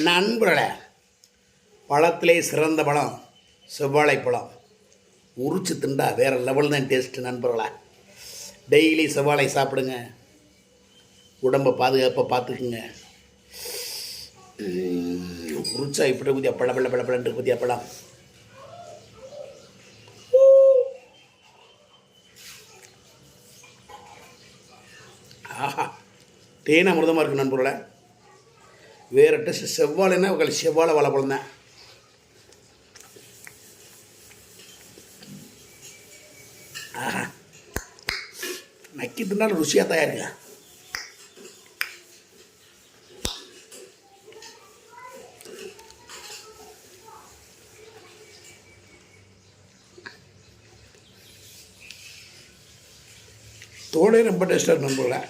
நண்பர்களே, பழத்திலே சிறந்த பழம் செவ்வாழை பழம். உரிச்சு திண்டா வேறு லெவல் தான் டேஸ்ட்டு நண்பர்களே. டெய்லி செவ்வாழை சாப்பிடுங்க, உடம்பை பாதுகாப்பாக பார்த்துக்குங்க. உரிச்சா இப்படி புதிய பழ பழ பழ பழன்ட்டு புதிய பழம். ஆஹா, தேன் அமிர்தமாக இருக்குது நண்பர்களே. வேறு டெஸ்ட் செவ்வாழைன்னா செவ்வாழை வாழைப்பழம் தான். ஆஹா, நக்கி தின்னாலும் ருசியாக தான் இருக்கு. தோலே ரொம்ப டேஸ்ட்டாக இருக்கு நண்பர்களே.